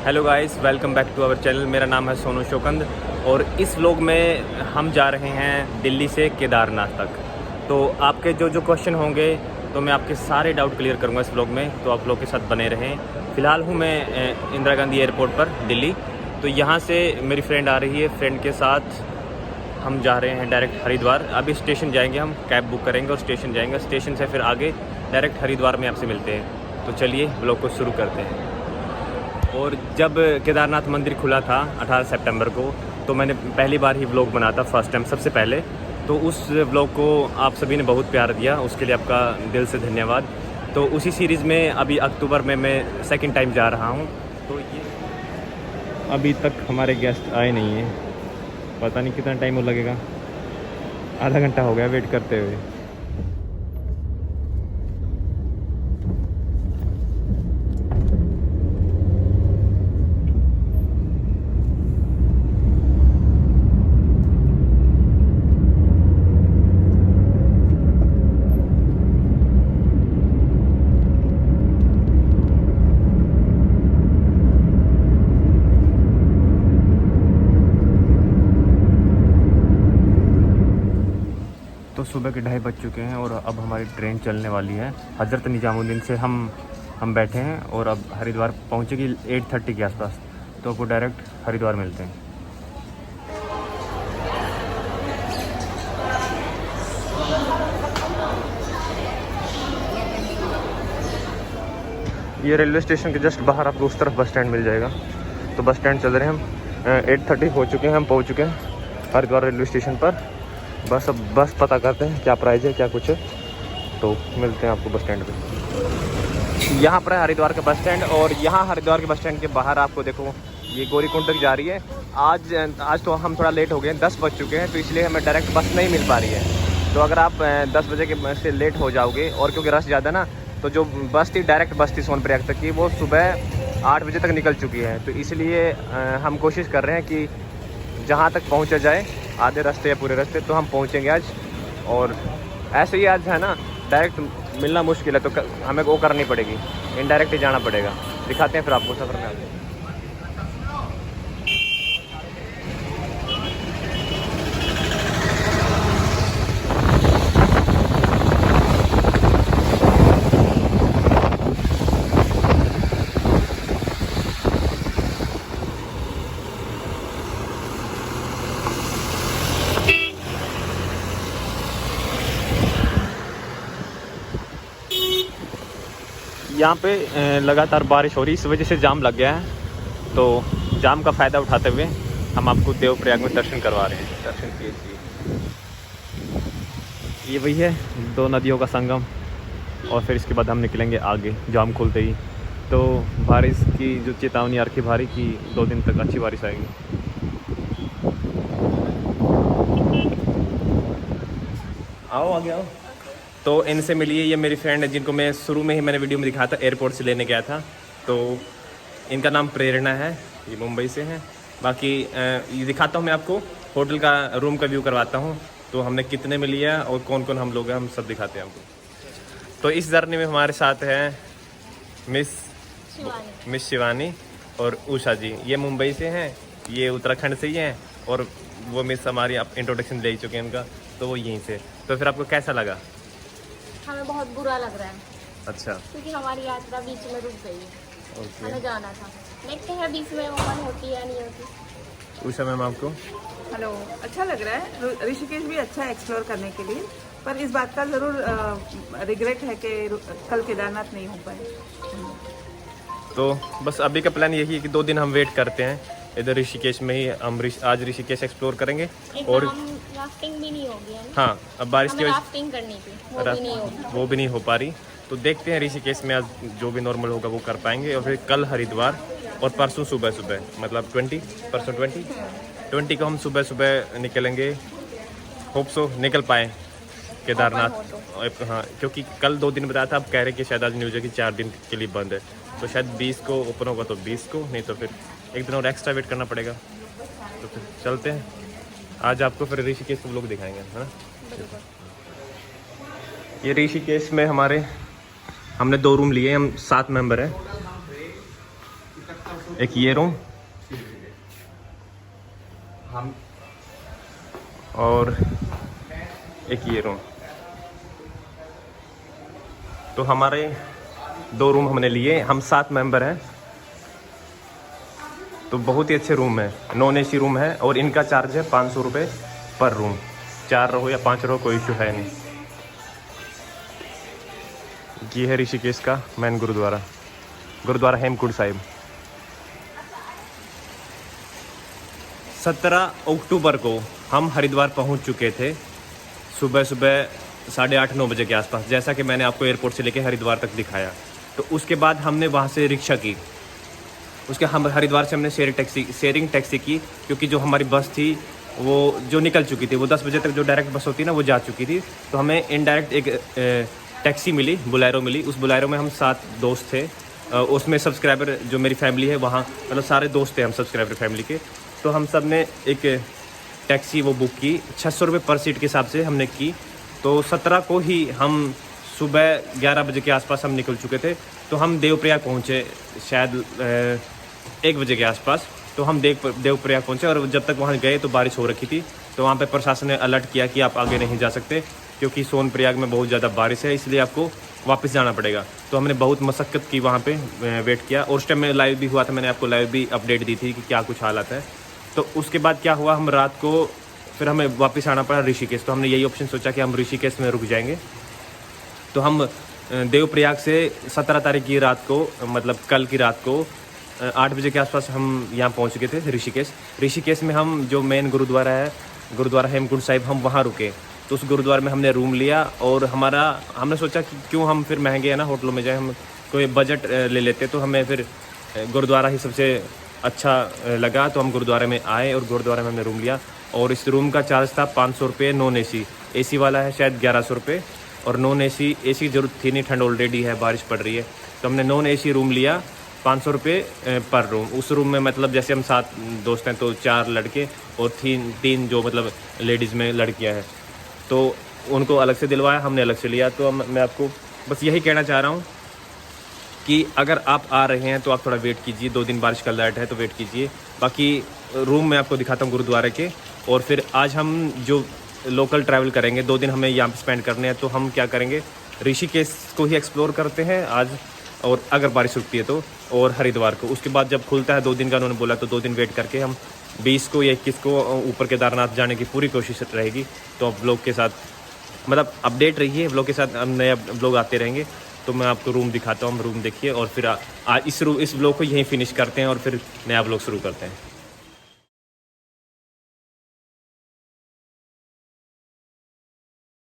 Hello guys, welcome back to our channel. मेरा नाम है सोनू शोकंद और इस व्लॉग में हम जा रहे हैं दिल्ली से केदारनाथ तक। तो आपके जो क्वेश्चन होंगे तो मैं आपके सारे डाउट क्लियर करूंगा इस व्लॉग में, तो आप लोग के साथ बने रहें। फ़िलहाल हूं मैं इंदिरा गांधी एयरपोर्ट पर दिल्ली। तो यहां से मेरी फ्रेंड आ रही है, फ्रेंड के साथ हम जा रहे हैं डायरेक्ट हरिद्वार। अभी स्टेशन जाएंगे, हम कैब बुक करेंगे और स्टेशन जाएंगे। स्टेशन से फिर आगे डायरेक्ट हरिद्वार में आपसे मिलते हैं। तो चलिए व्लॉग को शुरू करते हैं। और जब केदारनाथ मंदिर खुला था 18 सितंबर को, तो मैंने पहली बार ही व्लॉग बना था, फर्स्ट टाइम, सबसे पहले। तो उस व्लॉग को आप सभी ने बहुत प्यार दिया, उसके लिए आपका दिल से धन्यवाद। तो उसी सीरीज़ में अभी अक्टूबर में मैं सेकंड टाइम जा रहा हूँ। तो ये अभी तक हमारे गेस्ट आए नहीं हैं, पता नहीं कितना टाइम लगेगा। आधा घंटा हो गया वेट करते हुए। तो सुबह के 2:30 बज चुके हैं और अब हमारी ट्रेन चलने वाली है। हज़रत निजामुद्दीन से हम बैठे हैं और अब हरिद्वार पहुंचेगी 8:30 के आसपास। तो आपको डायरेक्ट हरिद्वार मिलते हैं। ये रेलवे स्टेशन के जस्ट बाहर आपको उस तरफ बस स्टैंड मिल जाएगा। तो बस स्टैंड चल रहे हैं हम। 8:30 हो चुके हैं, हम पहुँच चुके हैं हरिद्वार रेलवे स्टेशन पर। बस अब बस पता करते हैं क्या प्राइस है, क्या कुछ है। तो मिलते हैं आपको बस स्टैंड पे। यहाँ पर है हरिद्वार का बस स्टैंड और यहाँ हरिद्वार के बस स्टैंड के बाहर आपको देखो ये गौरीकुंड तक जा रही है। आज तो हम थोड़ा लेट हो गए हैं, 10 बज चुके हैं, तो इसलिए हमें डायरेक्ट बस नहीं मिल पा रही है। तो अगर आप 10 बजे के से लेट हो जाओगे, और क्योंकि रश ज़्यादा ना, तो जो बस थी डायरेक्ट बस थी सोनप्रयाग तक की, वो सुबह 8 बजे तक निकल चुकी है। तो इसलिए हम कोशिश कर रहे हैं कि जहाँ तक पहुँचा जाए, आधे रास्ते या पूरे रास्ते, तो हम पहुँचेंगे आज। और ऐसे ही आज है ना, डायरेक्ट मिलना मुश्किल है, तो हमें वो करनी पड़ेगी, इनडायरेक्ट ही जाना पड़ेगा। दिखाते हैं फिर आपको सफ़र में आगे। यहाँ पे लगातार बारिश हो रही है, इस वजह से जाम लग गया है। तो जाम का फ़ायदा उठाते हुए हम आपको देवप्रयाग में दर्शन करवा रहे हैं। दर्शन कीजिए। ये वही है, 2 नदियों का संगम। और फिर इसके बाद हम निकलेंगे आगे जाम खुलते ही। तो बारिश की जो चेतावनी आ रखी भारी की 2 दिन तक अच्छी बारिश आएगी। आओ आगे आओ। तो इनसे मिलिए, ये मेरी फ्रेंड है जिनको मैं शुरू में ही मैंने वीडियो में दिखाया था, एयरपोर्ट से लेने गया था। तो इनका नाम प्रेरणा है, ये मुंबई से हैं। बाकी ये दिखाता हूँ मैं आपको, होटल का रूम का व्यू करवाता हूँ। तो हमने कितने में लिया और कौन कौन हम लोग हैं, हम सब दिखाते हैं आपको। तो इस जर्नी में हमारे साथ हैं मिस शिवानी और उषा जी। ये मुंबई से हैं, ये उत्तराखंड से ही हैं। और वो मिस हमारी आप इंट्रोडक्शन ले चुके हैं उनका, तो वो यहीं से। तो फिर आपको कैसा लगा? हमें बहुत बुरा लग रहा है। अच्छा, क्योंकि हमारी यात्रा बीच में रुक गई है। हमें जाना था, देखते हैं बीच में ओपन होती है या नहीं होती। उषा मैम आपको? हेलो, अच्छा लग रहा है। ऋषिकेश भी अच्छा है एक्सप्लोर करने के लिए, पर इस बात का ज़रूर रिग्रेट है कि कल केदारनाथ नहीं हो पाए। तो बस अभी का प्लान यही है कि 2 दिन हम वेट करते हैं इधर ऋषिकेश में ही। हम आज ऋषिकेश एक्सप्लोर करेंगे। और राफ्टिंग भी नहीं होगी है ना? हाँ, अब बारिश की वजह राफ्टिंग करनी थी, वो भी नहीं हो पा रही। तो देखते हैं ऋषिकेश में आज जो भी नॉर्मल होगा वो कर पाएंगे। और फिर कल हरिद्वार और परसों सुबह मतलब 20 को हम सुबह निकलेंगे। होप सो निकल पाए केदारनाथ। हाँ, क्योंकि कल 2 दिन बताया था, अब कह रहे कि शायद आज न्यूज़ है कि 4 दिन के लिए बंद है। तो शायद 20 को ओपन होगा, तो 20 को, नहीं तो फिर 1 दिन और एक्स्ट्रा वेट करना पड़ेगा। तो फिर चलते हैं। आज आपको फिर ऋषिकेश के लोग दिखाएंगे, है ना। ये ऋषिकेश में हमने 2 रूम लिए, हम 7 मेंबर हैं। एक ये रूम हम और एक ये रूम। तो हमारे 2 रूम हमने लिए, हम 7 मेंबर हैं। तो बहुत ही अच्छे रूम है, नॉन AC रूम है और इनका चार्ज है 500 रुपये पर रूम। 4 रहो या 5 रहो कोई इशू है नहीं। ये है ऋषिकेश का मेन गुरुद्वारा, गुरुद्वारा हेमकुंड साहिब। 17 अक्टूबर को हम हरिद्वार पहुंच चुके थे, सुबह 8:30-9 बजे के आसपास, जैसा कि मैंने आपको एयरपोर्ट से लेके हरिद्वार तक दिखाया। तो उसके बाद हमने वहाँ से रिक्शा की, उसके हम हरिद्वार से हमने शेयरिंग टैक्सी की, क्योंकि जो हमारी बस थी वो जो निकल चुकी थी, वो 10 बजे तक जो डायरेक्ट बस होती है ना वो जा चुकी थी। तो हमें इनडायरेक्ट एक टैक्सी मिली, बोलेरो मिली। उस बोलेरो में हम 7 दोस्त थे, उसमें सब्सक्राइबर जो मेरी फैमिली है वहाँ, मतलब सारे दोस्त थे हम सब्सक्राइबर फैमिली के। तो हम सब ने एक टैक्सी वो बुक की, 600 रुपये पर सीट के हिसाब से हमने की। तो 17 को ही हम सुबह 11 बजे के आसपास हम निकल चुके थे। तो हम देवप्रयाग पहुँचे शायद 1 बजे के आसपास। तो हम देवप्रयाग पहुँचे और जब तक वहाँ गए तो बारिश हो रखी थी। तो वहाँ पे प्रशासन ने अलर्ट किया कि आप आगे नहीं जा सकते, क्योंकि सोनप्रयाग में बहुत ज़्यादा बारिश है, इसलिए आपको वापस जाना पड़ेगा। तो हमने बहुत मशक्क़त की, वहाँ पे वेट किया। और उस टाइम में लाइव भी हुआ था, मैंने आपको लाइव भी अपडेट दी थी कि क्या कुछ हालात है। तो उसके बाद क्या हुआ, हम रात को फिर हमें वापस आना पड़ा ऋषिकेश। तो हमने यही ऑप्शन सोचा कि हम ऋषिकेश में रुक जाएंगे। तो हम देवप्रयाग से 17 तारीख की रात को, मतलब कल की रात को 8 बजे के आसपास हम यहाँ पहुँच गए थे ऋषिकेश। ऋषिकेश में हम जो मेन गुरुद्वारा है, गुरुद्वारा हेमकुंड साहिब, हम वहाँ रुके। तो उस गुरुद्वारे में हमने रूम लिया और हमने सोचा कि क्यों हम फिर महंगे है ना होटलों में जाए, हम कोई बजट ले लेते। तो हमें फिर गुरुद्वारा ही सबसे अच्छा लगा। तो हम गुरुद्वारे में आए और गुरुद्वारे में हमने रूम लिया। और इस रूम का चार्ज था 500 रुपये नॉन AC। AC वाला है शायद 1100 रुपये, और नॉन AC की ज़रूरत थी नहीं, ठंड ऑलरेडी है, बारिश पड़ रही है। तो हमने नॉन AC रूम लिया 500 रुपये पर रूम। उस रूम में मतलब जैसे हम 7 दोस्त हैं तो 4 लड़के और 3 जो मतलब लेडीज़ में लड़कियां हैं, तो उनको अलग से दिलवाया, हमने अलग से लिया। तो मैं आपको बस यही कहना चाह रहा हूँ कि अगर आप आ रहे हैं तो आप थोड़ा वेट कीजिए, 2 दिन बारिश का अलर्ट है तो वेट कीजिए। बाकी रूम मैं आपको दिखाता हूँ गुरुद्वारे के। और फिर आज हम जो लोकल ट्रैवल करेंगे, 2 दिन हमें यहाँ पे स्पेंड करने हैं, तो हम क्या करेंगे, ऋषिकेश को ही एक्सप्लोर करते हैं आज, और अगर बारिश रुकती है तो, और हरिद्वार को। उसके बाद जब खुलता है 2 दिन का उन्होंने बोला, तो 2 दिन वेट करके हम 20 को या 21 को ऊपर केदारनाथ जाने की पूरी कोशिश रहेगी। तो आप ब्लॉग के साथ मतलब अपडेट रहिए, ब्लॉग के साथ हम नए ब्लॉग आते रहेंगे। तो मैं आपको रूम दिखाता हूँ, रूम देखिए। और फिर इस ब्लॉग को यहीं फिनिश करते हैं और फिर नया ब्लॉग शुरू करते हैं।